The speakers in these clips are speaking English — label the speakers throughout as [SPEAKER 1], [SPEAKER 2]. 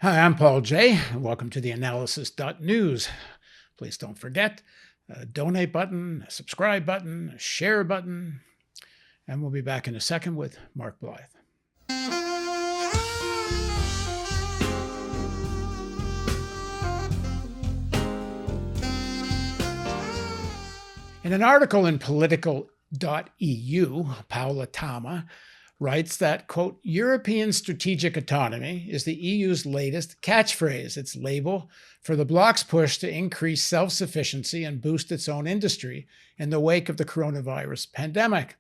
[SPEAKER 1] Hi, I'm Paul J. Welcome to theAnalysis.news. Please don't forget a donate button, a subscribe button, a share button, and we'll be back in a second with Mark Blyth. In an article in Political.eu, Paula Tama writes that, quote, European strategic autonomy is the EU's latest catchphrase, its label for the bloc's push to increase self-sufficiency and boost its own industry in the wake of the coronavirus pandemic.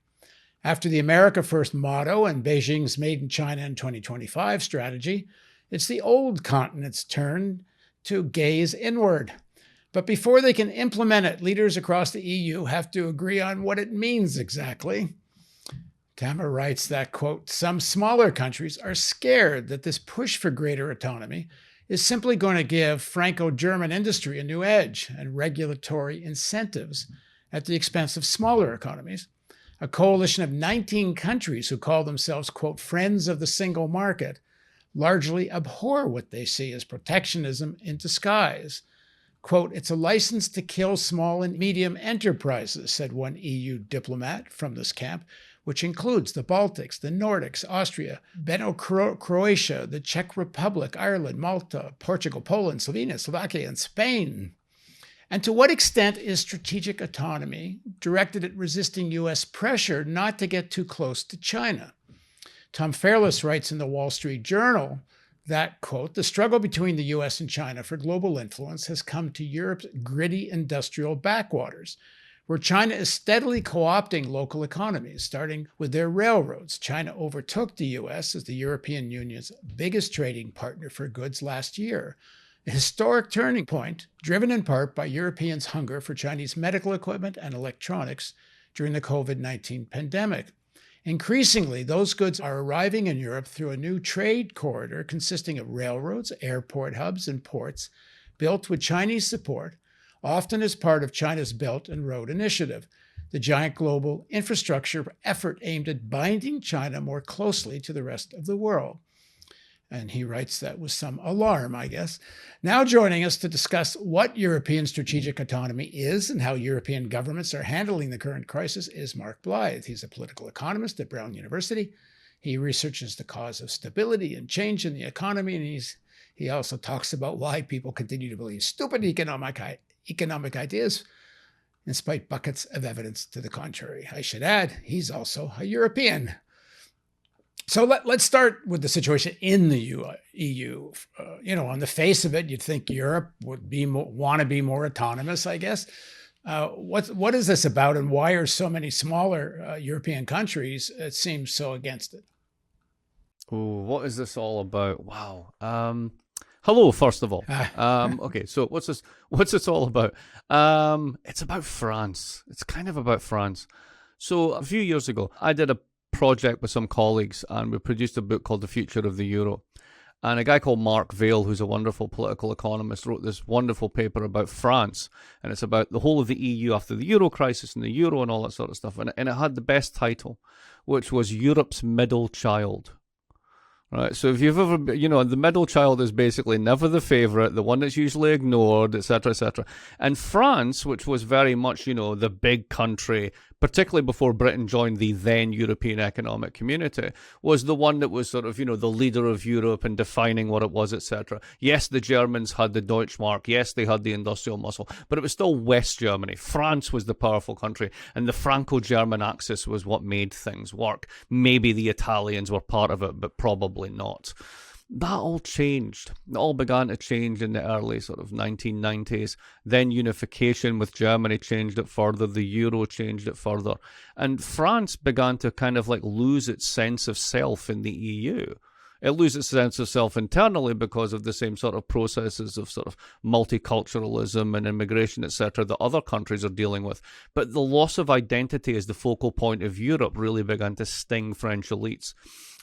[SPEAKER 1] After the America First motto and Beijing's Made in China in 2025 strategy, it's the old continent's turn to gaze inward. But before they can implement it, leaders across the EU have to agree on what it means exactly. Tama writes that, quote, some smaller countries are scared that this push for greater autonomy is simply going to give Franco-German industry a new edge and regulatory incentives at the expense of smaller economies. A coalition of 19 countries who call themselves, quote, friends of the single market, largely abhor what they see as protectionism in disguise. Quote, it's a license to kill small and medium enterprises, said one EU diplomat from this camp, which includes the Baltics, the Nordics, Austria, Croatia, the Czech Republic, Ireland, Malta, Portugal, Poland, Slovenia, Slovakia, and Spain. And to what extent is strategic autonomy directed at resisting U.S. pressure not to get too close to China? Tom Fairless writes in the Wall Street Journal that, quote, the struggle between the U.S. and China for global influence has come to Europe's gritty industrial backwaters, where China is steadily co-opting local economies, starting with their railroads. China overtook the U.S. as the European Union's biggest trading partner for goods last year, a historic turning point driven in part by Europeans' hunger for Chinese medical equipment and electronics during the COVID-19 pandemic. Increasingly, those goods are arriving in Europe through a new trade corridor consisting of railroads, airport hubs, and ports built with Chinese support, often as part of China's Belt and Road Initiative, the giant global infrastructure effort aimed at binding China more closely to the rest of the world. And he writes that with some alarm, I guess. Now joining us to discuss what European strategic autonomy is and how European governments are handling the current crisis is Mark Blyth. He's a political economist at Brown University. He researches the cause of stability and change in the economy, and he also talks about why people continue to believe stupid economic ideas despite buckets of evidence to the contrary. I should add, he's also a European. So let's start with the situation in the EU. On the face of it, you'd think Europe would want to be more autonomous, I guess. What is this about, and why are so many smaller European countries, it seems, so against it?
[SPEAKER 2] Oh, what is this all about? Wow. Hello, first of all. Okay, so what's this all about? It's about France. It's kind of about France. So a few years ago, I did a project with some colleagues, and we produced a book called The Future of the Euro. And a guy called Mark Vail, who's a wonderful political economist, wrote this wonderful paper about France. And it's about the whole of the EU after the Euro crisis and the Euro and all that sort of stuff. And it had the best title, which was Europe's Middle Child. Right, so if you've ever, the middle child is basically never the favorite, the one that's usually ignored, etc., etc. And France, which was very much, the big country, particularly before Britain joined the then European Economic Community, was the one that was sort of, the leader of Europe and defining what it was, etc. Yes, the Germans had the Deutschmark. Yes, they had the industrial muscle, but it was still West Germany. France was the powerful country, and the Franco-German axis was what made things work. Maybe the Italians were part of it, but probably not. That all changed. It all began to change in the early sort of 1990s. Then unification with Germany changed it further. The euro changed it further. And France began to kind of lose its sense of self in the EU. It loses its sense of self internally because of the same sort of processes of sort of multiculturalism and immigration, etc., that other countries are dealing with. But the loss of identity as the focal point of Europe really began to sting French elites.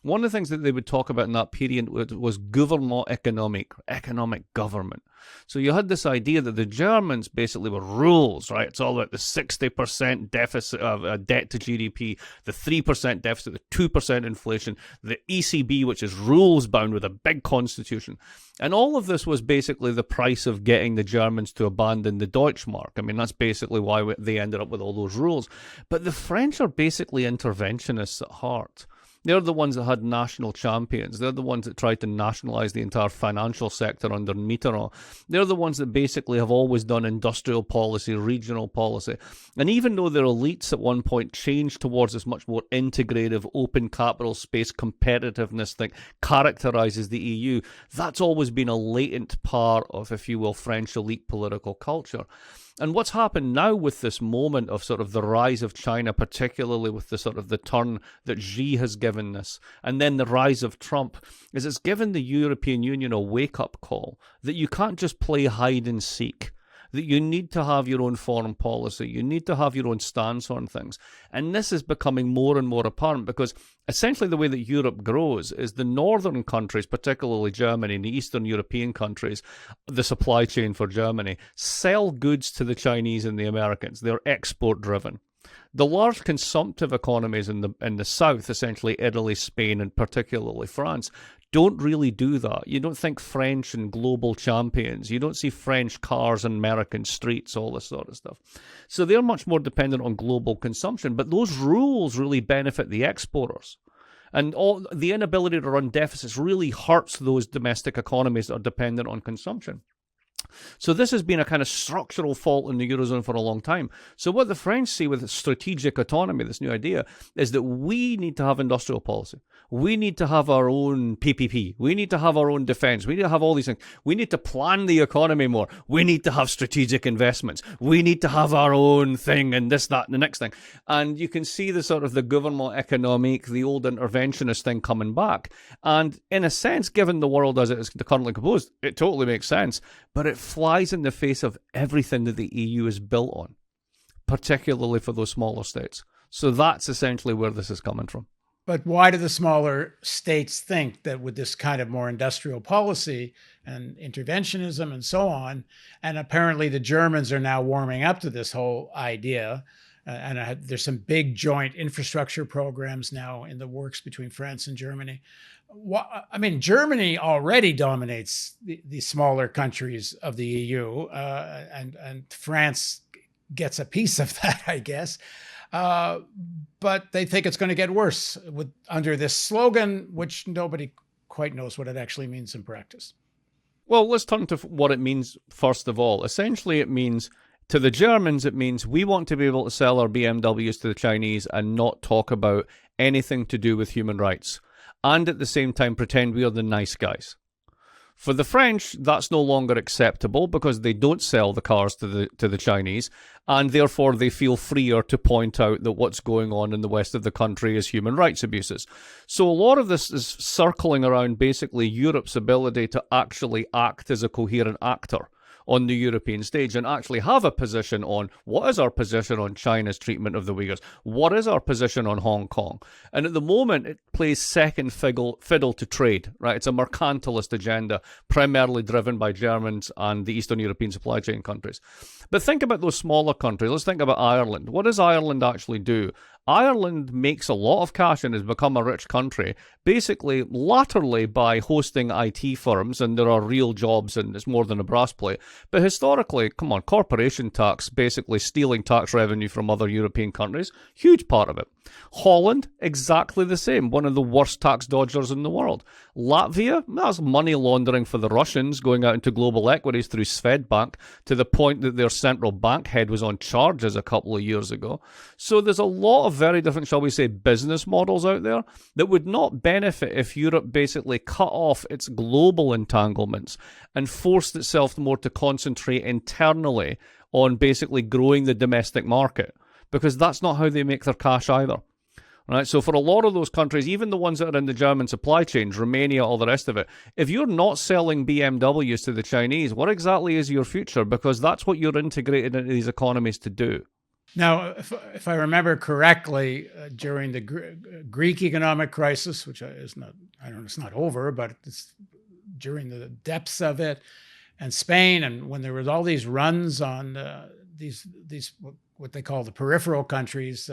[SPEAKER 2] one of the things that they would talk about in that period was gouvernement économique, economic government. So you had this idea that the Germans basically were rules, right? It's all about the 60% deficit of debt to GDP, the 3% deficit, the 2% inflation, the ECB, which is rules bound with a big constitution. And all of this was basically the price of getting the Germans to abandon the Deutschmark. I mean, that's basically why they ended up with all those rules. But the French are basically interventionists at heart. They're the ones that had national champions. They're the ones that tried to nationalize the entire financial sector under Mitterrand. They're the ones that basically have always done industrial policy, regional policy. And even though their elites at one point changed towards this much more integrative, open capital space competitiveness that characterizes the EU, that's always been a latent part of, if you will, French elite political culture. And what's happened now with this moment of sort of the rise of China, particularly with the sort of the turn that Xi has given this, and then the rise of Trump, is it's given the European Union a wake-up call that you can't just play hide and seek, that you need to have your own foreign policy, you need to have your own stance on things. And this is becoming more and more apparent because essentially the way that Europe grows is the northern countries, particularly Germany and the Eastern European countries, the supply chain for Germany, sell goods to the Chinese and the Americans. They're export driven. The large consumptive economies in the south, essentially Italy, Spain, and particularly France, don't really do that. You don't think French and global champions. You don't see French cars in American streets, all this sort of stuff. So they're much more dependent on global consumption. But those rules really benefit the exporters. And all the inability to run deficits really hurts those domestic economies that are dependent on consumption. So this has been a kind of structural fault in the Eurozone for a long time. So what the French see with strategic autonomy, this new idea, is that we need to have industrial policy. We need to have our own PPP. We need to have our own defense. We need to have all these things. We need to plan the economy more. We need to have strategic investments. We need to have our own thing and this, that, and the next thing. And you can see the sort of the gouvernement économique, the old interventionist thing coming back. And in a sense, given the world as it is currently composed, it totally makes sense. But it flies in the face of everything that the EU is built on, particularly for those smaller states. So that's essentially where this is coming from.
[SPEAKER 1] But why do the smaller states think that with this kind of more industrial policy and interventionism and so on, and apparently the Germans are now warming up to this whole idea, and there's some big joint infrastructure programs now in the works between France and Germany. I mean, Germany already dominates the smaller countries of the EU, and France gets a piece of that, I guess. But they think it's going to get worse under this slogan, which nobody quite knows what it actually means in practice.
[SPEAKER 2] Well, let's turn to what it means first of all. Essentially, it means, to the Germans, it means we want to be able to sell our BMWs to the Chinese and not talk about anything to do with human rights, and at the same time pretend we are the nice guys. For the French, that's no longer acceptable because they don't sell the cars to the Chinese, and therefore they feel freer to point out that what's going on in the west of the country is human rights abuses. So a lot of this is circling around basically Europe's ability to actually act as a coherent actor on the European stage and actually have a position on what is our position on China's treatment of the Uyghurs, what is our position on Hong Kong. And at the moment, it plays second fiddle to trade, right? It's a mercantilist agenda, primarily driven by Germans and the Eastern European supply chain countries. But think about those smaller countries. Let's think about Ireland. What does Ireland actually do? Ireland makes a lot of cash and has become a rich country, basically latterly by hosting IT firms, and there are real jobs and it's more than a brass plate. But historically, come on, corporation tax, basically stealing tax revenue from other European countries, huge part of it. Holland, exactly the same, one of the worst tax dodgers in the world. Latvia, that's money laundering for the Russians, going out into global equities through Swedbank, to the point that their central bank head was on charges a couple of years ago. So there's a lot of very different, shall we say, business models out there that would not benefit if Europe basically cut off its global entanglements and forced itself more to concentrate internally on basically growing the domestic market, because that's not how they make their cash either. Right, so for a lot of those countries, even the ones that are in the German supply chains, Romania, all the rest of it, if you're not selling BMWs to the Chinese, what exactly is your future? Because that's what you're integrated into these economies to do.
[SPEAKER 1] Now, if I remember correctly, during the Greek economic crisis, which is not, I don't know, it's not over, but it's during the depths of it, and Spain, and when there was all these runs on these what they call the peripheral countries,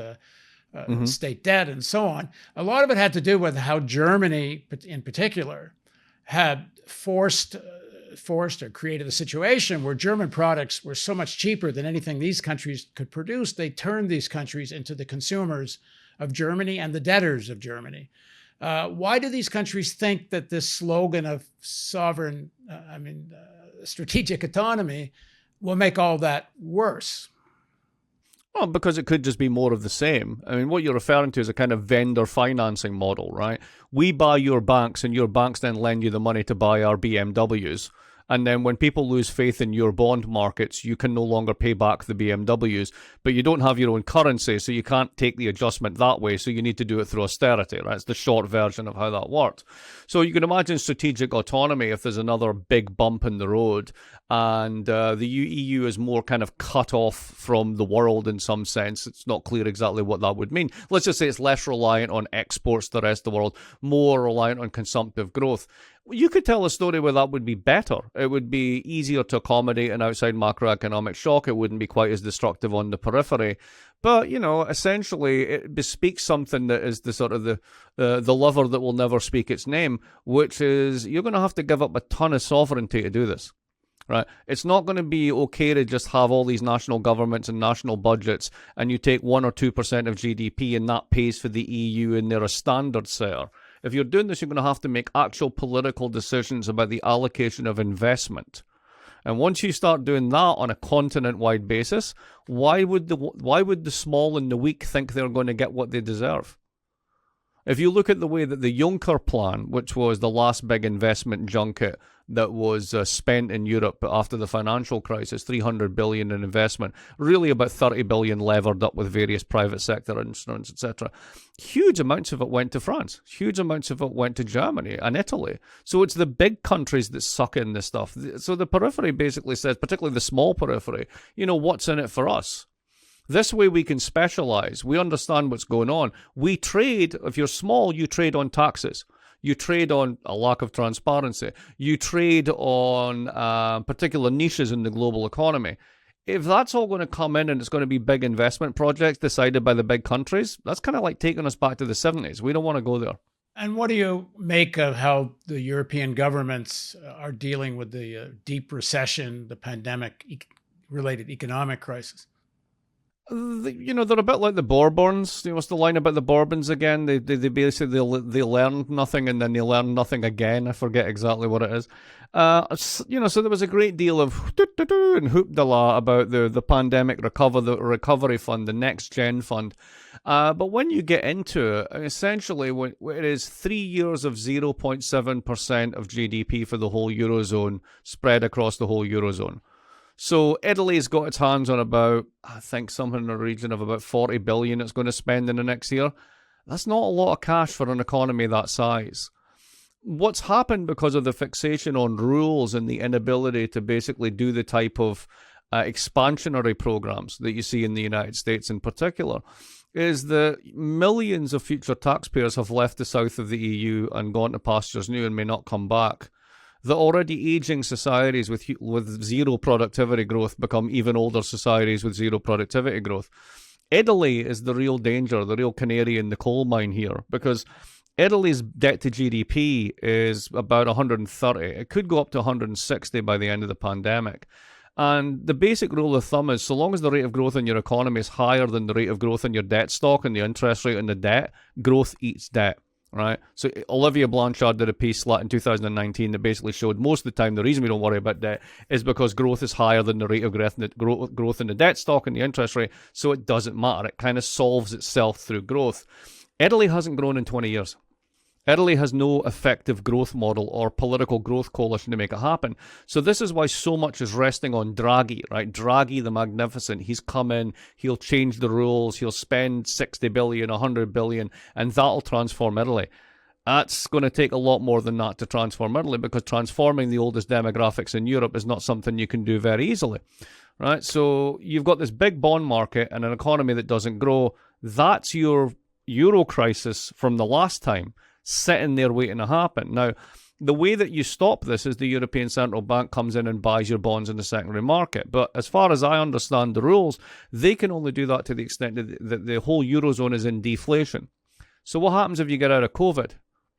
[SPEAKER 1] state debt, and so on, a lot of it had to do with how Germany, in particular, had forced or created a situation where German products were so much cheaper than anything these countries could produce. They turned these countries into the consumers of Germany and the debtors of Germany. Why do these countries think that this slogan of strategic autonomy will make all that worse?
[SPEAKER 2] Well, because it could just be more of the same. I mean, what you're referring to is a kind of vendor financing model, right? We buy your banks and your banks then lend you the money to buy our BMWs. And then when people lose faith in your bond markets, you can no longer pay back the BMWs, but you don't have your own currency, so you can't take the adjustment that way, so you need to do it through austerity, right? It's the short version of how that works. So you can imagine strategic autonomy if there's another big bump in the road, and the EU is more kind of cut off from the world in some sense. It's not clear exactly what that would mean. Let's just say it's less reliant on exports to the rest of the world, more reliant on consumptive growth. You could tell a story where that would be better. It would be easier to accommodate an outside macroeconomic shock. It wouldn't be quite as destructive on the periphery. But, essentially it bespeaks something that is the sort of the lever that will never speak its name, which is you're going to have to give up a ton of sovereignty to do this. Right? It's not going to be okay to just have all these national governments and national budgets and you take 1 or 2% of GDP and that pays for the EU and they're a standard setter. If you're doing this, you're going to have to make actual political decisions about the allocation of investment. And once you start doing that on a continent-wide basis, why would the small and the weak think they're going to get what they deserve? If you look at the way that the Juncker plan, which was the last big investment junket that was spent in Europe after the financial crisis, 300 billion in investment, really about 30 billion levered up with various private sector instruments, etc. Huge amounts of it went to France. Huge amounts of it went to Germany and Italy. So it's the big countries that suck in this stuff. So the periphery basically says, particularly the small periphery, what's in it for us? This way we can specialize. We understand what's going on. We trade, if you're small, you trade on taxes. You trade on a lack of transparency. You trade on particular niches in the global economy. If that's all going to come in and it's going to be big investment projects decided by the big countries, that's kind of like taking us back to the 70s. We don't want to go there.
[SPEAKER 1] And what do you make of how the European governments are dealing with the deep recession, the pandemic-related economic crisis?
[SPEAKER 2] They're a bit like the Bourbons. What's the line about the Bourbons again? They basically they learned nothing and then they learned nothing again. I forget exactly what it is. So there was a great deal of and hoopla about the pandemic recovery fund, the next gen fund. But when you get into it, essentially it is 3 years of 0.7% of GDP for the whole Eurozone spread across the whole Eurozone. So Italy's got its hands on about, I think, something in the region of about 40 billion it's going to spend in the next year. That's not a lot of cash for an economy that size. What's happened because of the fixation on rules and the inability to basically do the type of expansionary programs that you see in the United States in particular is that millions of future taxpayers have left the south of the EU and gone to pastures new and may not come back. The already aging societies with zero productivity growth become even older societies with zero productivity growth. Italy is the real danger, the real canary in the coal mine here, because Italy's debt to GDP is about 130. It could go up to 160 by the end of the pandemic. And the basic rule of thumb is so long as the rate of growth in your economy is higher than the rate of growth in your debt stock and the interest rate on the debt, growth eats debt. Right, so Olivier Blanchard did a piece in 2019 that basically showed most of the time the reason we don't worry about debt is because growth is higher than the rate of growth in the debt stock and the interest rate, so it doesn't matter. It kind of solves itself through growth. Italy hasn't grown in 20 years. Italy has no effective growth model or political growth coalition to make it happen. So this is why so much is resting on Draghi, right? Draghi the Magnificent. He's come in, he'll change the rules, he'll spend 60 billion, 100 billion, and that'll transform Italy. That's going to take a lot more than that to transform Italy because transforming the oldest demographics in Europe is not something you can do very easily. right? So you've got this big bond market and an economy that doesn't grow. That's your euro crisis from the last time, sitting there waiting to happen. Now, the way that you stop this is the European Central Bank comes in and buys your bonds in the secondary market. But as far as I understand the rules, they can only do that to the extent that the whole Eurozone is in deflation. So what happens if you get out of COVID?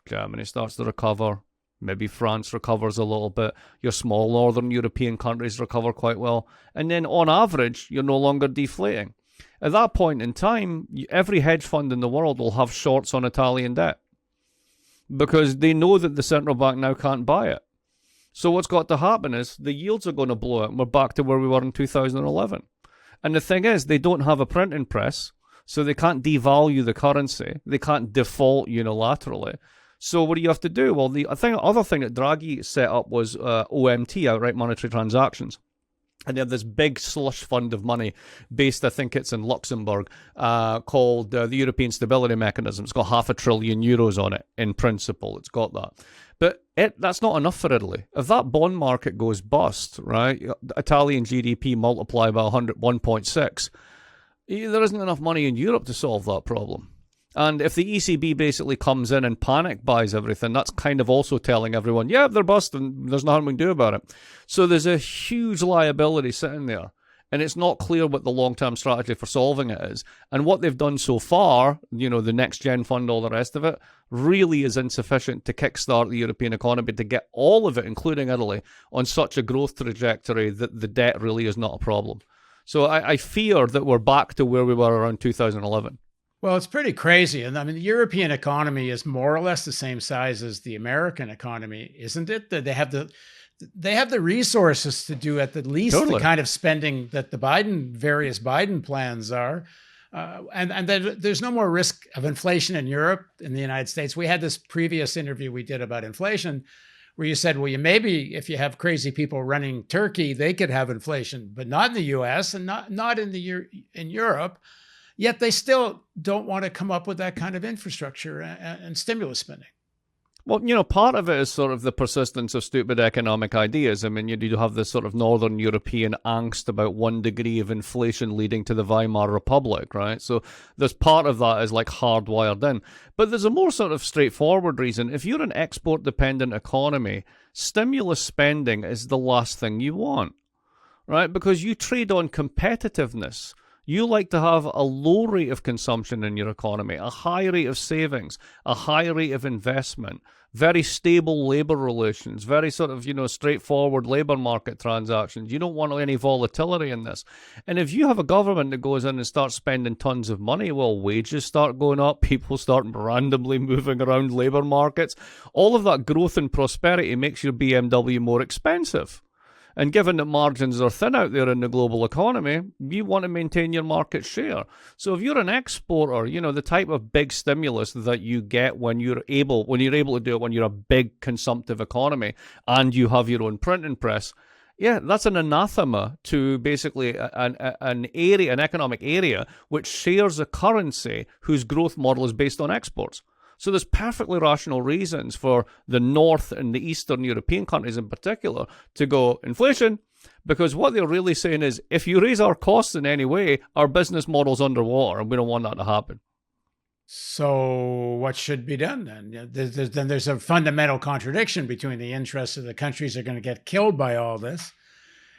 [SPEAKER 2] Germany starts to recover. Maybe France recovers a little bit. Your small northern European countries recover quite well. And then on average, you're no longer deflating. At that point in time, every hedge fund in the world will have shorts on Italian debt, because they know that the central bank now can't buy it. So what's got to happen is the yields are going to blow out and we're back to where we were in 2011. And the thing is, they don't have a printing press, so they can't devalue the currency. They can't default unilaterally. So what do you have to do? Well, the other thing that Draghi set up was OMT, outright monetary transactions. And they have this big slush fund of money based, I think it's in Luxembourg, called the European Stability Mechanism. It's got €500 billion on it, in principle. It's got that. But that's not enough for Italy. If that bond market goes bust, right, Italian GDP multiply by 1.6, there isn't enough money in Europe to solve that problem. And if the ECB basically comes in and panic buys everything, that's kind of also telling everyone, yeah, they're busting, there's nothing we can do about it. So there's a huge liability sitting there. And it's not clear what the long-term strategy for solving it is. And what they've done so far, the next gen fund, all the rest of it, really is insufficient to kickstart the European economy, to get all of it, including Italy, on such a growth trajectory that the debt really is not a problem. So I fear that we're back to where we were around 2011.
[SPEAKER 1] Well, it's pretty crazy. And I mean, the European economy is more or less the same size as the American economy, isn't it? That they have the resources to do at the least the kind of spending that the various Biden plans are. And then there's no more risk of inflation in Europe, in the United States. We had this previous interview we did about inflation where you said, well, maybe if you have crazy people running Turkey, they could have inflation, but not in the US and not in Europe. Yet they still don't want to come up with that kind of infrastructure and stimulus spending.
[SPEAKER 2] Well, part of it is sort of the persistence of stupid economic ideas. I mean, you do have this sort of Northern European angst about 1 degree of inflation leading to the Weimar Republic, right? So there's part of that is like hardwired in. But there's a more sort of straightforward reason. If you're an export-dependent economy, stimulus spending is the last thing you want, right? Because you trade on competitiveness. You like to have a low rate of consumption in your economy, a high rate of savings, a high rate of investment, very stable labor relations, very sort of, straightforward labor market transactions. You don't want any volatility in this. And if you have a government that goes in and starts spending tons of money, well, wages start going up, people start randomly moving around labor markets. All of that growth and prosperity makes your BMW more expensive. And given that margins are thin out there in the global economy, you want to maintain your market share. So if you're an exporter, the type of big stimulus that you get when you're able to do it when you're a big consumptive economy and you have your own printing press, yeah, that's an anathema to basically an economic area which shares a currency whose growth model is based on exports. So there's perfectly rational reasons for the North and the Eastern European countries in particular to go inflation, because what they're really saying is, if you raise our costs in any way, our business model's underwater, and we don't want that to happen.
[SPEAKER 1] So what should be done then? There's a fundamental contradiction between the interests of the countries that are going to get killed by all this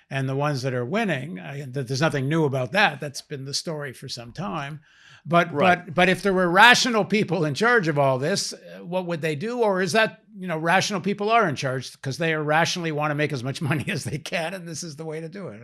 [SPEAKER 1] and the ones that are winning. There's nothing new about that. That's been the story for some time. But if there were rational people in charge of all this, what would they do? Or is that, rational people are in charge because they rationally want to make as much money as they can, and this is the way to do it?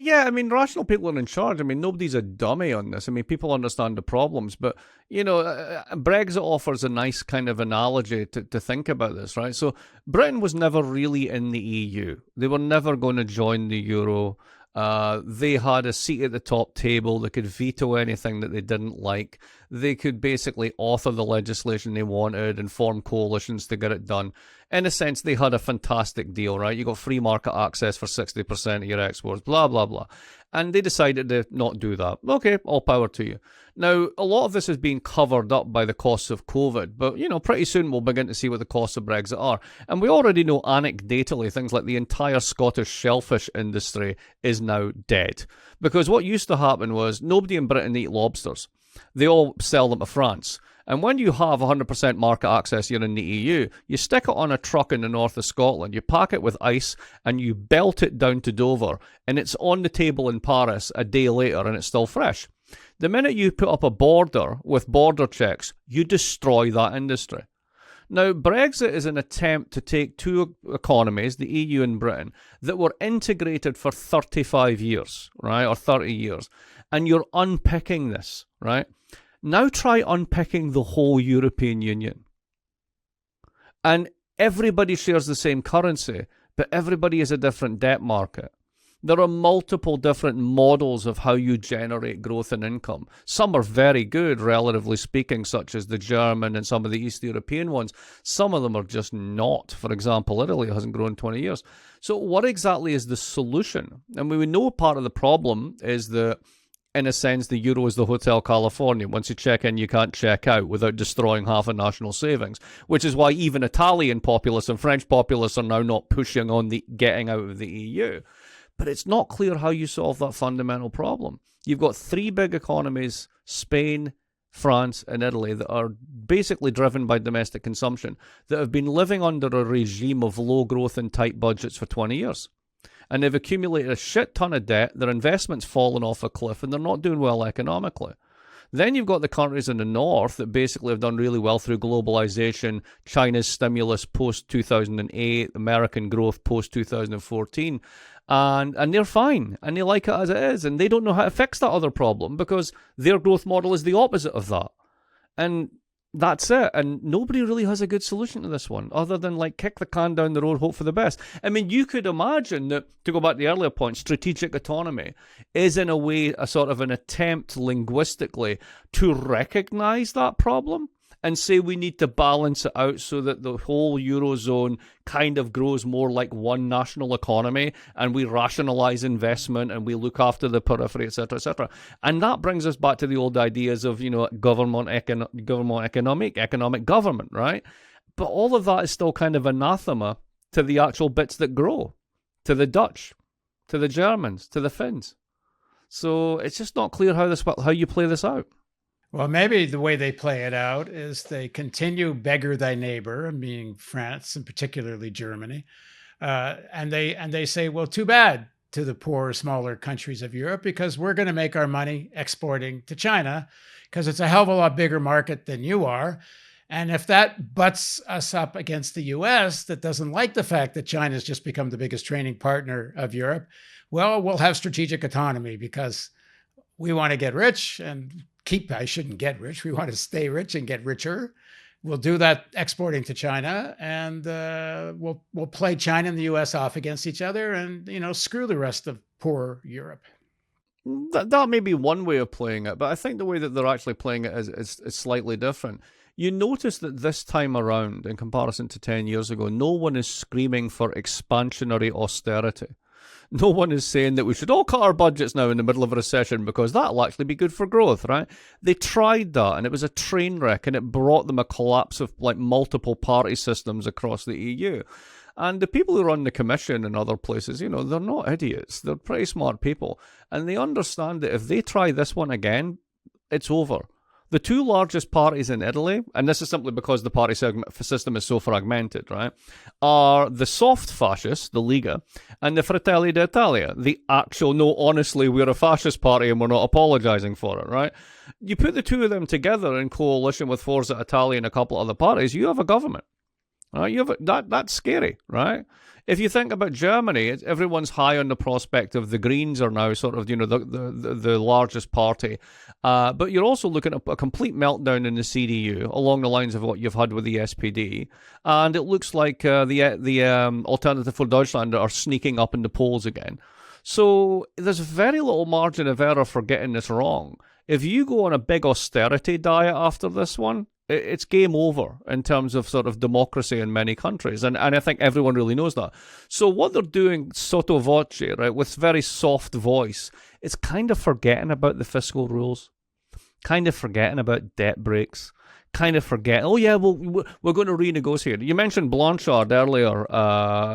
[SPEAKER 2] Yeah, I mean, rational people are in charge. I mean, nobody's a dummy on this. I mean, people understand the problems. But, Brexit offers a nice kind of analogy to think about this, right? So Britain was never really in the EU. They were never going to join the euro. They had a seat at the top table. They could veto anything that they didn't like. they could basically author the legislation they wanted and form coalitions to get it done. In a sense, they had a fantastic deal, right? You got free market access for 60% of your exports, blah, blah, blah. And they decided to not do that. Okay, all power to you. Now, a lot of this is being covered up by the costs of COVID, but, pretty soon we'll begin to see what the costs of Brexit are. And we already know anecdotally things like the entire Scottish shellfish industry is now dead. Because what used to happen was nobody in Britain eat lobsters. They all sell them to France. And when you have 100% market access here in the EU, you stick it on a truck in the north of Scotland, you pack it with ice, and you belt it down to Dover, and it's on the table in Paris a day later, and it's still fresh. The minute you put up a border with border checks, you destroy that industry. Now, Brexit is an attempt to take two economies, the EU and Britain, that were integrated for 35 years, right, or 30 years, and you're unpicking this, right? Now try unpicking the whole European Union. And everybody shares the same currency, but everybody is a different debt market. There are multiple different models of how you generate growth and income. Some are very good, relatively speaking, such as the German and some of the East European ones. Some of them are just not. For example, Italy hasn't grown in 20 years. So what exactly is the solution? And we know part of the problem is that, in a sense, the euro is the Hotel California. Once you check in, you can't check out without destroying half of national savings, which is why even Italian populists and French populists are now not pushing on the getting out of the EU. But it's not clear how you solve that fundamental problem. You've got three big economies, Spain, France, and Italy, that are basically driven by domestic consumption, that have been living under a regime of low growth and tight budgets for 20 years. And they've accumulated a shit ton of debt, their investments fallen off a cliff, and they're not doing well economically. Then you've got the countries in the north that basically have done really well through globalization, China's stimulus post-2008, American growth post-2014, and they're fine, and they like it as it is, and they don't know how to fix that other problem because their growth model is the opposite of that. And that's it. And nobody really has a good solution to this one other than kick the can down the road, hope for the best. I mean, you could imagine that, to go back to the earlier point, strategic autonomy is in a way a sort of an attempt linguistically to recognize that problem and say we need to balance it out so that the whole Eurozone kind of grows more like one national economy and we rationalize investment and we look after the periphery, etc., etc. And that brings us back to the old ideas of, economic government, right? But all of that is still kind of anathema to the actual bits that grow, to the Dutch, to the Germans, to the Finns. So it's just not clear how you play this out.
[SPEAKER 1] Well, maybe the way they play it out is they continue beggar thy neighbor, meaning France and particularly Germany, and they say, well, too bad to the poorer, smaller countries of Europe because we're going to make our money exporting to China because it's a hell of a lot bigger market than you are. And if that butts us up against the U.S. that doesn't like the fact that China's just become the biggest trading partner of Europe, well, we'll have strategic autonomy because we want to get rich and I shouldn't get rich. We want to stay rich and get richer. We'll do that exporting to China, and we'll play China and the U.S. off against each other, and screw the rest of poor Europe.
[SPEAKER 2] That may be one way of playing it, but I think the way that they're actually playing it is slightly different. You notice that this time around, in comparison to 10 years ago, no one is screaming for expansionary austerity. No one is saying that we should all cut our budgets now in the middle of a recession because that'll actually be good for growth, right? They tried that and it was a train wreck and it brought them a collapse of multiple party systems across the EU. And the people who run the Commission and other places, they're not idiots. They're pretty smart people. And they understand that if they try this one again, it's over. The two largest parties in Italy, and this is simply because the party system is so fragmented, right, are the soft fascists, the Liga, and the Fratelli d'Italia, the actual, no, honestly, we're a fascist party and we're not apologising for it, right? You put the two of them together in coalition with Forza Italia and a couple of other parties, you have a government. Right? That's scary, right? If you think about Germany, everyone's high on the prospect of the Greens are now sort of, the largest party. But you're also looking at a complete meltdown in the CDU along the lines of what you've had with the SPD. And it looks like the Alternative for Deutschland are sneaking up in the polls again. So there's very little margin of error for getting this wrong. If you go on a big austerity diet after this one, it's game over in terms of sort of democracy in many countries. And I think everyone really knows that. So what they're doing sotto voce, right, with very soft voice, is kind of forgetting about the fiscal rules, kind of forgetting about debt breaks, kind of forget, oh yeah, well, we're going to renegotiate. You mentioned Blanchard earlier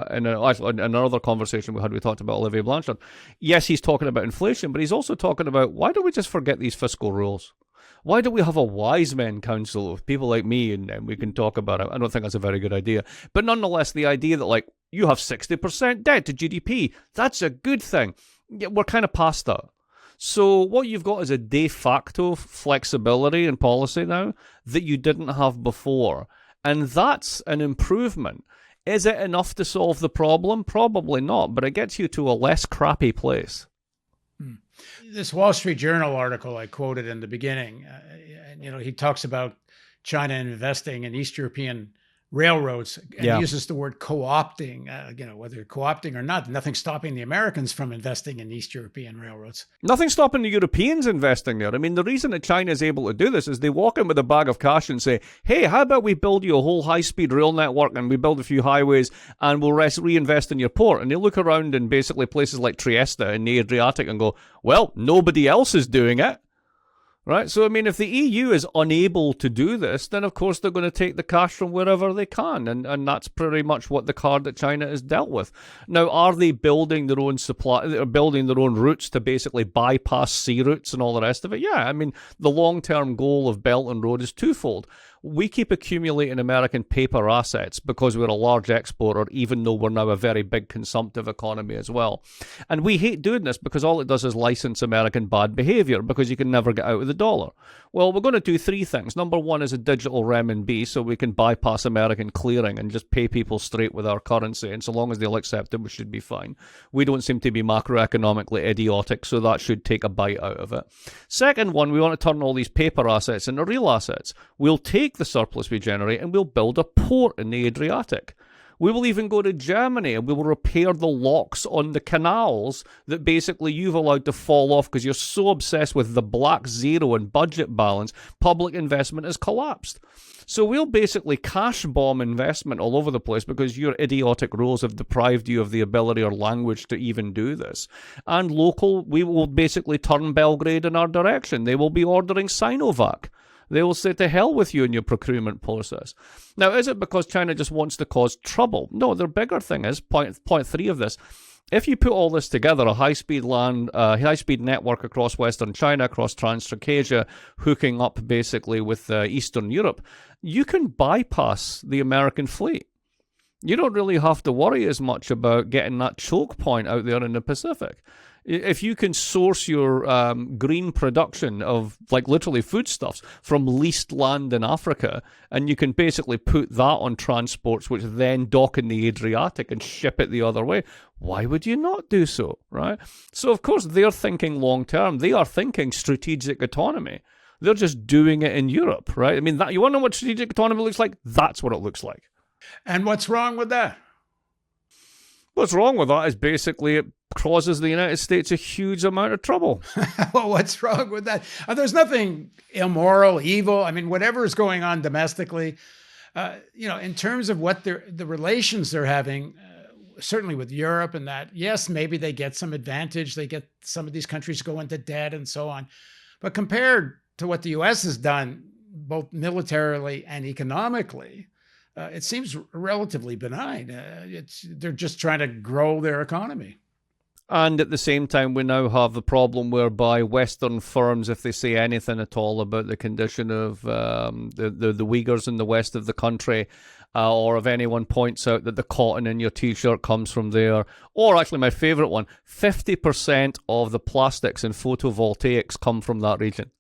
[SPEAKER 2] in another conversation we talked about Olivier Blanchard. Yes, he's talking about inflation, but he's also talking about, why don't we just forget these fiscal rules? Why don't we have a wise men council of people like me and we can talk about it? I don't think that's a very good idea. But nonetheless, the idea that, like, you have 60% debt to GDP, that's a good thing. Yeah, we're kind of past that. So what you've got is a de facto flexibility in policy now that you didn't have before. And that's an improvement. Is it enough to solve the problem? Probably not, but it gets you to a less crappy place.
[SPEAKER 1] This Wall Street Journal article I quoted in the beginning, he talks about China investing in East European railroads and uses the word co-opting, whether co-opting or not, nothing's stopping the Americans from investing in East European railroads.
[SPEAKER 2] Nothing's stopping the Europeans investing there. I mean, the reason that China is able to do this is they walk in with a bag of cash and say, hey, how about we build you a whole high-speed rail network and we build a few highways and we'll reinvest in your port. And they look around in basically places like Trieste in the Adriatic and go, well, nobody else is doing it. Right? So, I mean, if the EU is unable to do this, then of course they're going to take the cash from wherever they can. And that's pretty much what the card that China has dealt with. Now, are they building their own building their own routes to basically bypass sea routes and all the rest of it? Yeah, I mean, the long-term goal of Belt and Road is twofold. We keep accumulating American paper assets because we're a large exporter, even though we're now a very big consumptive economy as well. And we hate doing this because all it does is license American bad behavior because you can never get out of the dollar. Well, we're going to do three things. Number one is a digital renminbi, so we can bypass American clearing and just pay people straight with our currency. And so long as they'll accept it, we should be fine. We don't seem to be macroeconomically idiotic, so that should take a bite out of it. Second one, we want to turn all these paper assets into real assets. We'll take the surplus we generate and we'll build a port in the Adriatic. We will even go to Germany and we will repair the locks on the canals that basically you've allowed to fall off because you're so obsessed with the black zero and budget balance, public investment has collapsed. So we'll basically cash bomb investment all over the place because your idiotic rules have deprived you of the ability or language to even do this. And local, we will basically turn Belgrade in our direction. They will be ordering Sinovac. They will say to hell with you in your procurement process. Now, is it because China just wants to cause trouble? No, their bigger thing is, point three of this, if you put all this together, a high-speed network across Western China, across Transcaucasia, hooking up basically with Eastern Europe, you can bypass the American fleet. You don't really have to worry as much about getting that choke point out there in the Pacific. If you can source your green production of, like, literally foodstuffs from leased land in Africa, and you can basically put that on transports which then dock in the Adriatic and ship it the other way, why would you not do so, right? So, of course, they're thinking long-term. They are thinking strategic autonomy. They're just doing it in Europe, right? I mean, you want to know what strategic autonomy looks like? That's what it looks like.
[SPEAKER 1] And what's wrong with that?
[SPEAKER 2] What's wrong with that is basically it causes the United States a huge amount of trouble.
[SPEAKER 1] Well, what's wrong with that? There's nothing immoral, evil. I mean, whatever is going on domestically, in terms of what the relations they're having, certainly with Europe and that, yes, maybe they get some advantage. They get some of these countries go into debt and so on. But compared to what the U.S. has done, both militarily and economically, it seems relatively benign. They're just trying to grow their economy.
[SPEAKER 2] And at the same time, we now have the problem whereby Western firms, if they say anything at all about the condition of the Uyghurs in the west of the country, or if anyone points out that the cotton in your T-shirt comes from there, or actually my favourite one, 50% of the plastics in photovoltaics come from that region.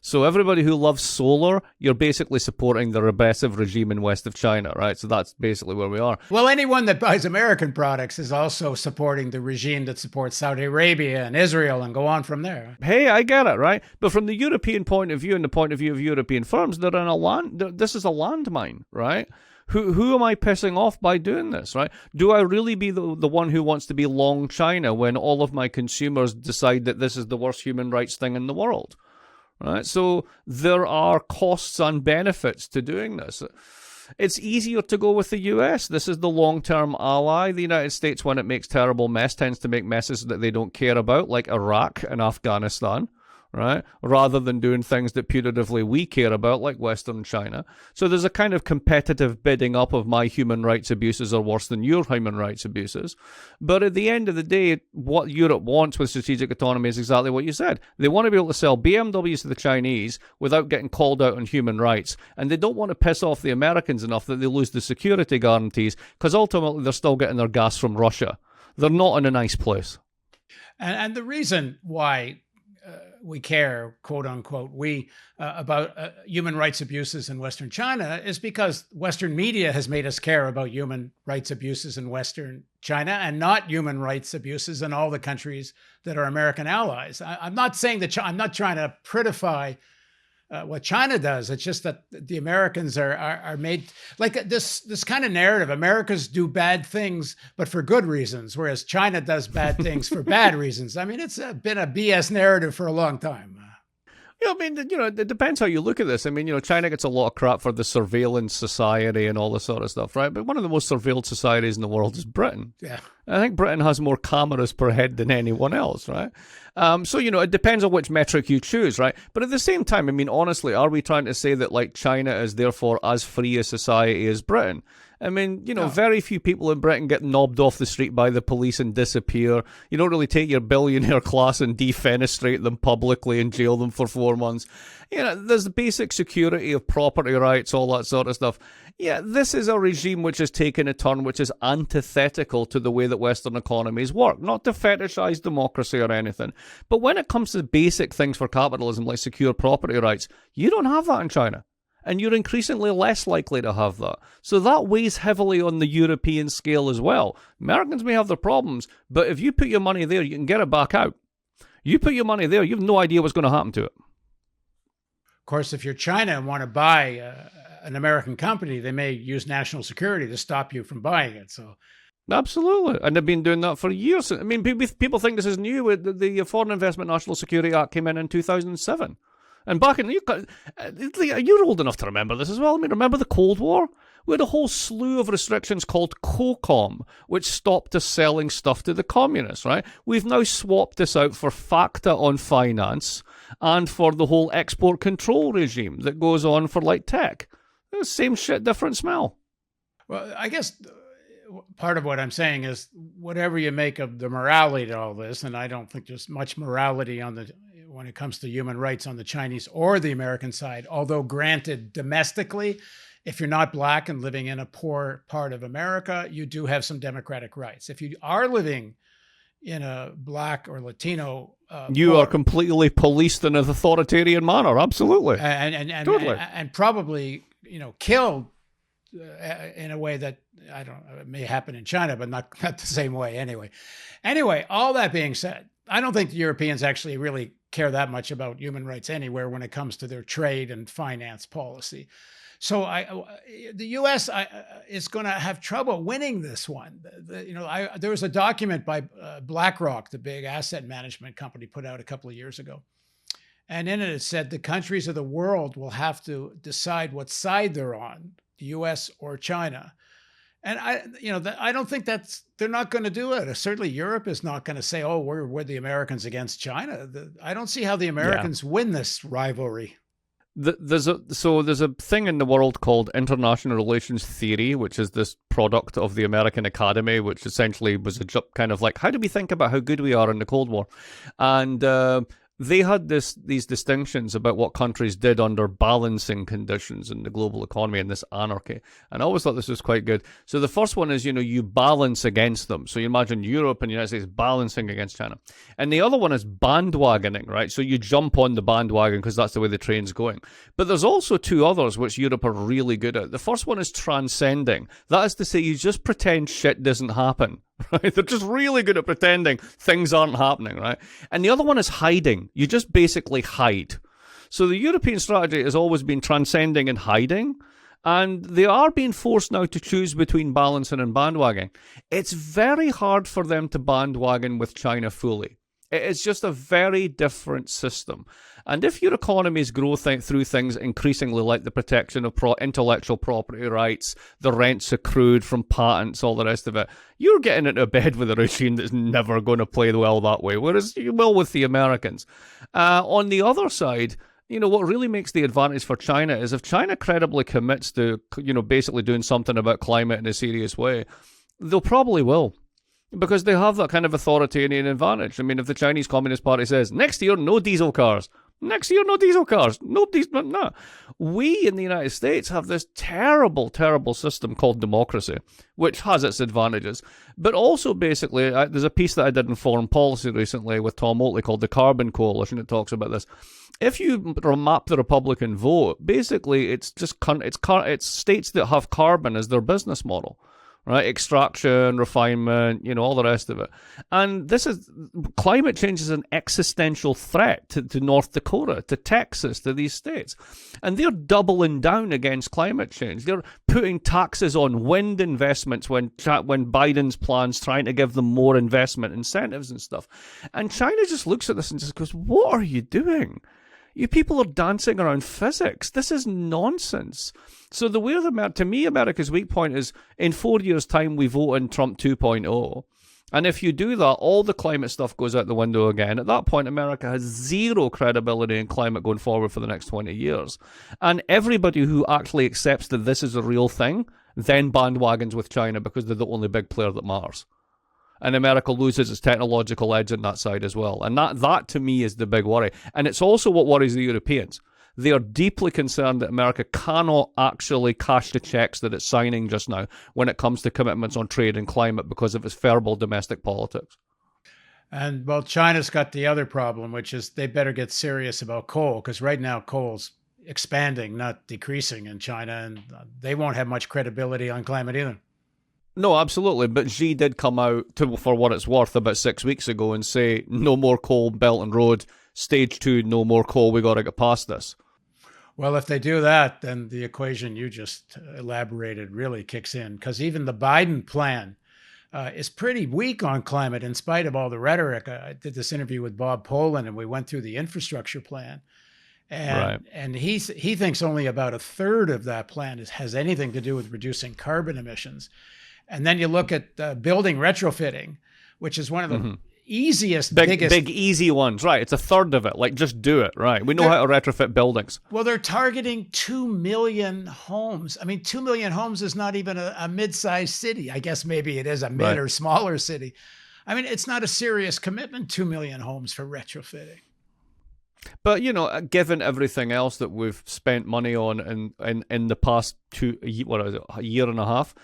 [SPEAKER 2] So everybody who loves solar, you're basically supporting the repressive regime in west of China, right? So that's basically where we are.
[SPEAKER 1] Well, anyone that buys American products is also supporting the regime that supports Saudi Arabia and Israel and go on from there.
[SPEAKER 2] Hey, I get it, right? But from the European point of view and the point of view of European firms, they're in this is a landmine, right? Who am I pissing off by doing this, right? Do I really be the one who wants to be long China when all of my consumers decide that this is the worst human rights thing in the world? right? So there are costs and benefits to doing this. It's easier to go with the US. This is the long-term ally. The United States, when it makes terrible mess, tends to make messes that they don't care about, like Iraq and Afghanistan, right? Rather than doing things that putatively we care about, like Western China. So there's a kind of competitive bidding up of my human rights abuses are worse than your human rights abuses. But at the end of the day, what Europe wants with strategic autonomy is exactly what you said. They want to be able to sell BMWs to the Chinese without getting called out on human rights. And they don't want to piss off the Americans enough that they lose the security guarantees, because ultimately they're still getting their gas from Russia. They're not in a nice place.
[SPEAKER 1] And the reason why we care, quote unquote, about human rights abuses in Western China is because Western media has made us care about human rights abuses in Western China and not human rights abuses in all the countries that are American allies. I'm not saying that I'm not trying to prettify what China does. It's just that the Americans are made like this kind of narrative. Americans do bad things, but for good reasons, whereas China does bad things for bad reasons. I mean, it's been a BS narrative for a long time.
[SPEAKER 2] Yeah, I mean, it depends how you look at this. I mean, China gets a lot of crap for the surveillance society and all this sort of stuff, right? But one of the most surveilled societies in the world is Britain.
[SPEAKER 1] Yeah.
[SPEAKER 2] I think Britain has more cameras per head than anyone else, right? So, it depends on which metric you choose, right? But at the same time, I mean, honestly, are we trying to say that, like, China is therefore as free a society as Britain? I mean, no. Very few people in Britain get knobbed off the street by the police and disappear. You don't really take your billionaire class and defenestrate them publicly and jail them for 4 months. There's the basic security of property rights, all that sort of stuff. Yeah, this is a regime which has taken a turn which is antithetical to the way that Western economies work. Not to fetishize democracy or anything, but when it comes to basic things for capitalism like secure property rights, you don't have that in China. And you're increasingly less likely to have that. So that weighs heavily on the European scale as well. Americans may have their problems, but if you put your money there, you can get it back out. You put your money there, you have no idea what's going to happen to it.
[SPEAKER 1] Of course, if you're China and want to buy an American company, they may use national security to stop you from buying it. So,
[SPEAKER 2] absolutely. And they've been doing that for years. I mean, people think this is new. The Foreign Investment National Security Act came in 2007. And back in, you're old enough to remember this as well. I mean, remember the Cold War? We had a whole slew of restrictions called COCOM, which stopped us selling stuff to the communists, right? We've now swapped this out for FACTA on finance and for the whole export control regime that goes on for, like, tech. Same shit, different smell.
[SPEAKER 1] Well, I guess part of what I'm saying is whatever you make of the morality to all this, and I don't think there's much morality when it comes to human rights on the Chinese or the American side, although granted domestically, if you're not black and living in a poor part of America, you do have some democratic rights. If you are living in a black or Latino,
[SPEAKER 2] you are completely policed in an authoritarian manner. Absolutely.
[SPEAKER 1] And
[SPEAKER 2] totally.
[SPEAKER 1] And probably, killed in a way that, I don't know, it may happen in China, but not the same way anyway. Anyway, all that being said, I don't think the Europeans actually really care that much about human rights anywhere when it comes to their trade and finance policy. So the U.S. is going to have trouble winning this one. There was a document by BlackRock, the big asset management company, put out a couple of years ago. And in it said the countries of the world will have to decide what side they're on, the U.S. or China. And I don't think they're not going to do it. Certainly Europe is not going to say, oh, we're the Americans against China. I don't see how the Americans win this rivalry.
[SPEAKER 2] There's a thing in the world called international relations theory, which is this product of the American Academy, which essentially was a kind of like, how do we think about how good we are in the Cold War? And they had these distinctions about what countries did under balancing conditions in the global economy and this anarchy. And I always thought this was quite good. So the first one is, you balance against them. So you imagine Europe and the United States balancing against China. And the other one is bandwagoning, right? So you jump on the bandwagon because that's the way the train's going. But there's also two others which Europe are really good at. The first one is transcending. That is to say, you just pretend shit doesn't happen. Right? They're just really good at pretending things aren't happening, right? And the other one is hiding. You just basically hide. So the European strategy has always been transcending and hiding, and they are being forced now to choose between balancing and bandwagoning. It's very hard for them to bandwagon with China fully. It is just a very different system. And if your economies grow through things increasingly like the protection of intellectual property rights, the rents accrued from patents, all the rest of it, you're getting into bed with a regime that's never going to play well that way, whereas you will with the Americans. On the other side, what really makes the advantage for China is if China credibly commits to, basically doing something about climate in a serious way, they'll probably will. Because they have that kind of authoritarian advantage. I mean, if the Chinese Communist Party says, next year, no diesel cars. Next year, no diesel cars. No. We in the United States have this terrible, terrible system called democracy, which has its advantages. But also, basically, there's a piece that I did in Foreign Policy recently with Tom Oatley called the Carbon Coalition. It talks about this. If you map the Republican vote, basically, it's states that have carbon as their business model. Right, extraction, refinement, all the rest of it. And climate change is an existential threat to North Dakota, to Texas, to these states. And they're doubling down against climate change. They're putting taxes on wind investments when Biden's plans trying to give them more investment incentives and stuff. And China just looks at this and just goes, what are you doing? You people are dancing around physics. This is nonsense. So to me, America's weak point is in 4 years' time, we vote in Trump 2.0. And if you do that, all the climate stuff goes out the window again. At that point, America has zero credibility in climate going forward for the next 20 years. And everybody who actually accepts that this is a real thing then bandwagons with China because they're the only big player that matters. And America loses its technological edge on that side as well. And that to me is the big worry. And it's also what worries the Europeans. They are deeply concerned that America cannot actually cash the checks that it's signing just now when it comes to commitments on trade and climate because of its feral domestic politics.
[SPEAKER 1] And well, China's got the other problem, which is they better get serious about coal, because right now coal's expanding, not decreasing in China, and they won't have much credibility on climate either.
[SPEAKER 2] No, absolutely. But Xi did come out, for what it's worth, about 6 weeks ago and say, no more coal, Belt and Road, stage 2, no more coal, we got to get past this.
[SPEAKER 1] Well, if they do that, then the equation you just elaborated really kicks in, because even the Biden plan is pretty weak on climate in spite of all the rhetoric. I did this interview with Bob Poland, and we went through the infrastructure plan. And he thinks only about a third of that plan has anything to do with reducing carbon emissions. And then you look at building retrofitting, which is one of the easiest, biggest...
[SPEAKER 2] Big, easy ones, right. It's a third of it. Like, just do it, right. We know how to retrofit buildings.
[SPEAKER 1] Well, they're targeting 2 million homes. I mean, 2 million homes is not even a mid-sized city. I guess maybe it is a mid or smaller city. I mean, it's not a serious commitment, 2 million homes for retrofitting.
[SPEAKER 2] But, given everything else that we've spent money on in the past a year and a half,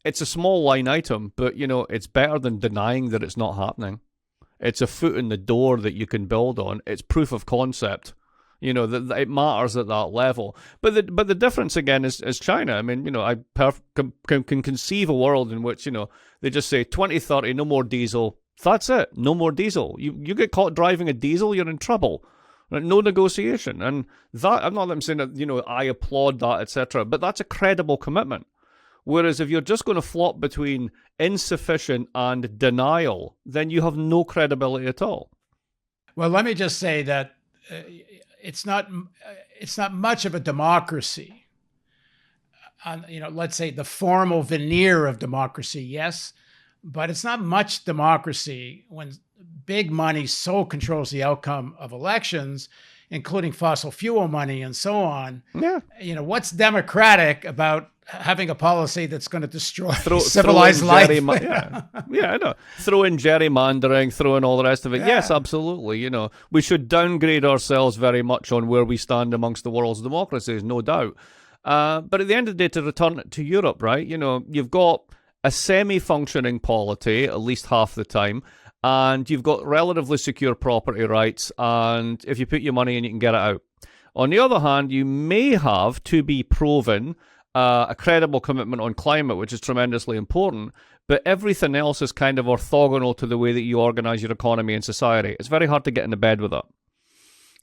[SPEAKER 2] it's a small line item, but, it's better than denying that it's not happening. It's a foot in the door that you can build on. It's proof of concept, that it matters at that level. But the difference, again, is China. I mean, I can conceive a world in which, they just say 2030, no more diesel. That's it. No more diesel. You get caught driving a diesel, you're in trouble. No negotiation. And that, I'm not saying that, I applaud that, etc. But that's a credible commitment. Whereas if you're just going to flop between insufficient and denial, then you have no credibility at all.
[SPEAKER 1] Well, let me just say that it's not much of a democracy. Let's say the formal veneer of democracy, yes. But it's not much democracy when big money so controls the outcome of elections, including fossil fuel money and so on.
[SPEAKER 2] Yeah.
[SPEAKER 1] What's democratic about having a policy that's going to destroy civilized life?
[SPEAKER 2] Yeah, I know. Throw in gerrymandering, throw in all the rest of it. Yeah. Yes, absolutely. We should downgrade ourselves very much on where we stand amongst the world's democracies, no doubt. But at the end of the day, to return it to Europe, right, you've got a semi-functioning polity, at least half the time, and you've got relatively secure property rights, and if you put your money in, you can get it out. On the other hand, you may have, to be proven, a credible commitment on climate, which is tremendously important, but everything else is kind of orthogonal to the way that you organize your economy and society. It's very hard to get into bed with that.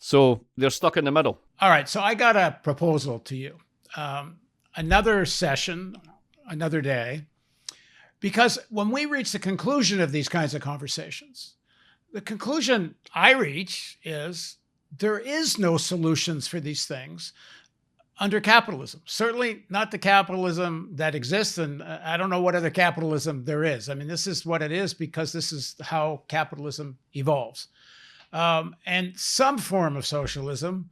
[SPEAKER 2] So they're stuck in the middle.
[SPEAKER 1] All right, so I got a proposal to you. Another session, another day. Because when we reach the conclusion of these kinds of conversations, the conclusion I reach is there is no solutions for these things under capitalism. Certainly not the capitalism that exists. And I don't know what other capitalism there is. I mean, this is what it is because this is how capitalism evolves. And some form of socialism,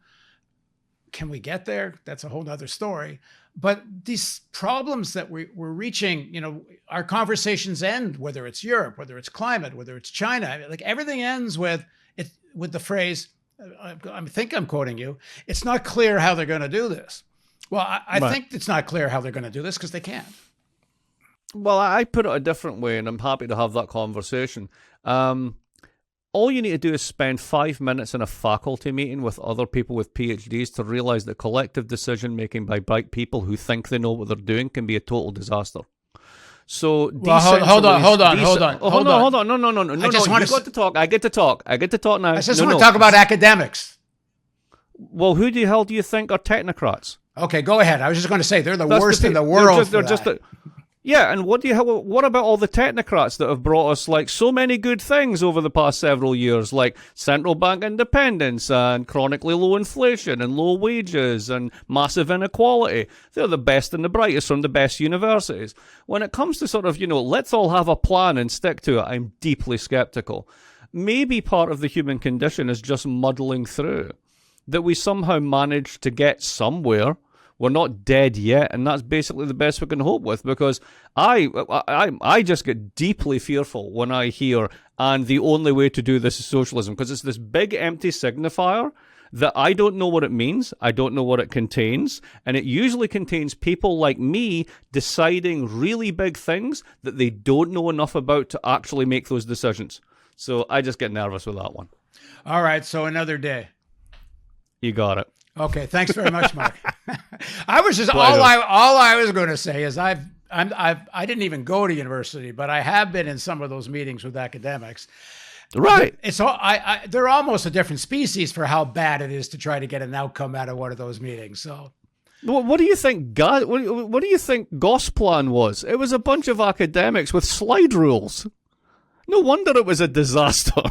[SPEAKER 1] can we get there? That's a whole nother story. But these problems that we're reaching, our conversations end, whether it's Europe, whether it's climate, whether it's China, like everything ends with the phrase, I think I'm quoting you, it's not clear how they're going to do this. Well, I think it's not clear how they're going to do this because they can't.
[SPEAKER 2] Well, I put it a different way, and I'm happy to have that conversation. All you need to do is spend 5 minutes in a faculty meeting with other people with PhDs to realize that collective decision-making by bright people who think they know what they're doing can be a total disaster. So,
[SPEAKER 1] well, hold on.
[SPEAKER 2] No.
[SPEAKER 1] I just want
[SPEAKER 2] to talk. I get to talk now.
[SPEAKER 1] I just want to talk about academics.
[SPEAKER 2] Well, who the hell do you think are technocrats?
[SPEAKER 1] Okay, go ahead. I was just going to say they're the worst in the world.
[SPEAKER 2] Yeah, and what about all the technocrats that have brought us like so many good things over the past several years, like central bank independence and chronically low inflation and low wages and massive inequality? They're the best and the brightest from the best universities. When it comes to sort of, let's all have a plan and stick to it, I'm deeply skeptical. Maybe part of the human condition is just muddling through, that we somehow managed to get somewhere. We're not dead yet, and that's basically the best we can hope with, because I just get deeply fearful when I hear, and the only way to do this is socialism, because it's this big empty signifier that I don't know what it means, I don't know what it contains, and it usually contains people like me deciding really big things that they don't know enough about to actually make those decisions. So I just get nervous with that one.
[SPEAKER 1] All right, so another day.
[SPEAKER 2] You got it.
[SPEAKER 1] Okay, thanks very much, Mark. I was just all I was going to say is I didn't even go to university, but I have been in some of those meetings with academics.
[SPEAKER 2] Right.
[SPEAKER 1] It's all they're almost a different species for how bad it is to try to get an outcome out of one of those meetings. So,
[SPEAKER 2] what do you think? What do you think Gosplan was? It was a bunch of academics with slide rules. No wonder it was a disaster.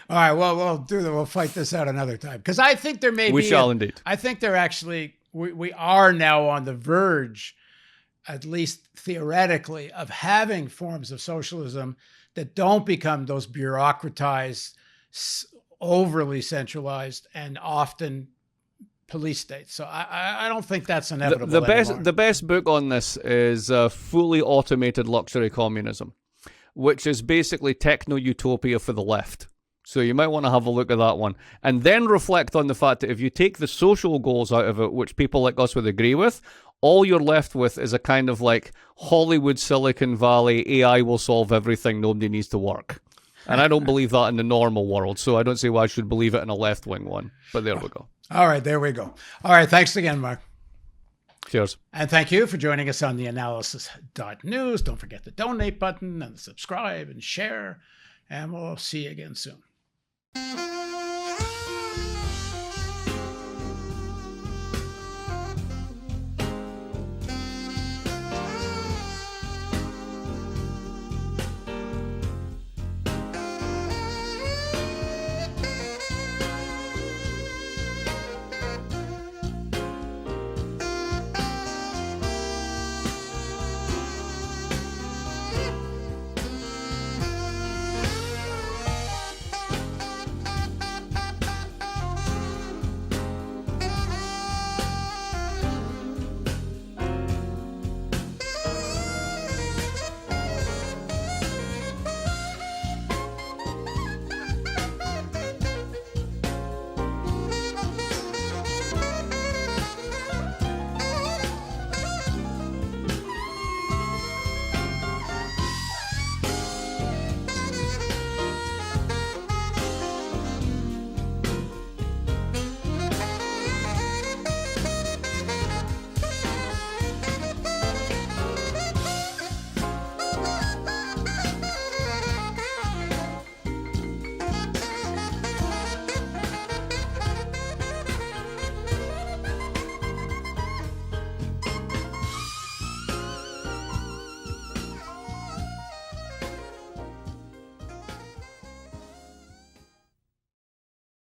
[SPEAKER 1] All right, well, we'll fight this out another time, because I think there may be.
[SPEAKER 2] We shall indeed.
[SPEAKER 1] I think they're actually, we are now on the verge, at least theoretically, of having forms of socialism that don't become those bureaucratized, overly centralized, and often police states. So I don't think that's inevitable anymore.
[SPEAKER 2] The best book on this is Fully Automated Luxury Communism, which is basically techno-utopia for the left. So you might want to have a look at that one. And then reflect on the fact that if you take the social goals out of it, which people like us would agree with, all you're left with is a kind of like Hollywood, Silicon Valley, AI will solve everything, nobody needs to work. And I don't believe that in the normal world, so I don't see why I should believe it in a left-wing one. But there we go.
[SPEAKER 1] All right, there we go. All right, thanks again, Mark.
[SPEAKER 2] Cheers.
[SPEAKER 1] And thank you for joining us on theAnalysis.news. Don't forget the donate button and subscribe and share. And we'll see you again soon.